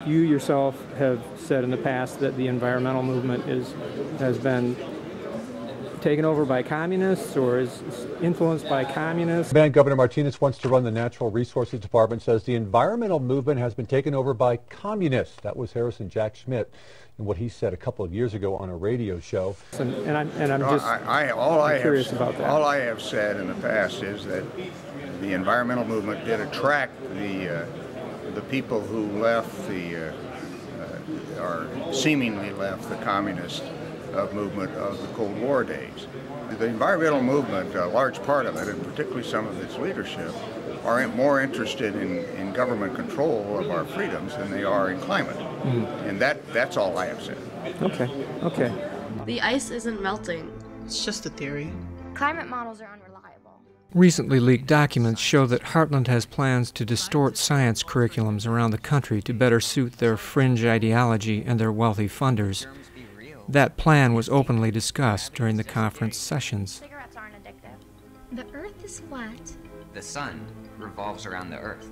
you yourself have said in the past that the environmental movement has been taken over by communists or is influenced by communists. Governor Martinez wants to run the Natural Resources Department, says the environmental movement has been taken over by communists. That was Harrison Jack Schmidt and what he said a couple of years ago on a radio show. I'm curious about that. All I have said in the past is that the environmental movement did attract the people who left or seemingly left the communist movement of the Cold War days. The environmental movement, a large part of it, and particularly some of its leadership, are more interested in government control of our freedoms than they are in climate. And that's all I have said. Okay. The ice isn't melting. It's just a theory. Climate models are unreliable. Recently leaked documents show that Heartland has plans to distort science curriculums around the country to better suit their fringe ideology and their wealthy funders. That plan was openly discussed during the conference sessions. Cigarettes aren't addictive. The Earth is flat. The sun revolves around the Earth.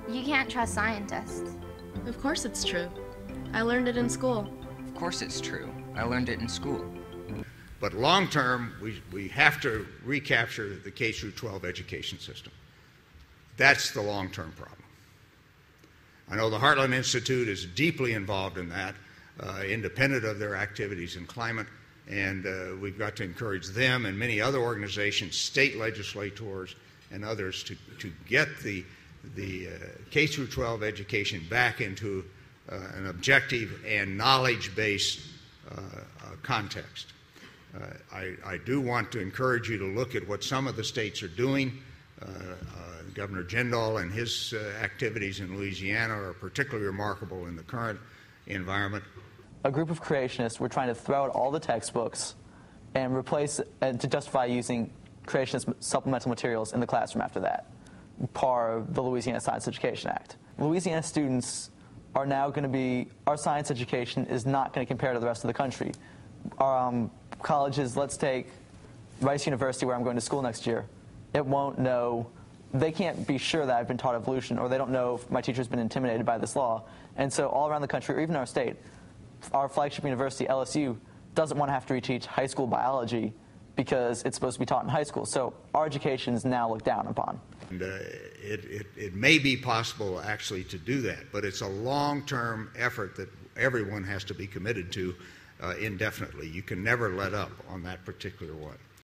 You can't trust scientists. Of course it's true. I learned it in school. Of course it's true. I learned it in school. But long term, we have to recapture the K through 12 education system. That's the long-term problem. I know the Heartland Institute is deeply involved in that, independent of their activities in climate, and we've got to encourage them and many other organizations, state legislators and others to get the K through 12 education back into an objective and knowledge-based context. I do want to encourage you to look at what some of the states are doing. Governor Jindal and his activities in Louisiana are particularly remarkable in the current environment. A group of creationists were trying to throw out all the textbooks and replace and to justify using creationist supplemental materials in the classroom after that, par of the Louisiana Science Education Act. Louisiana students are now going to be, our science education is not going to compare to the rest of the country. Our colleges, let's take Rice University, where I'm going to school next year. It won't know, they can't be sure that I've been taught evolution, or they don't know if my teacher's been intimidated by this law. And so all around the country, or even our state, our flagship university, LSU, doesn't want to have to reteach high school biology because it's supposed to be taught in high school. So our education is now looked down upon. And it may be possible actually to do that, but it's a long-term effort that everyone has to be committed to indefinitely. You can never let up on that particular one.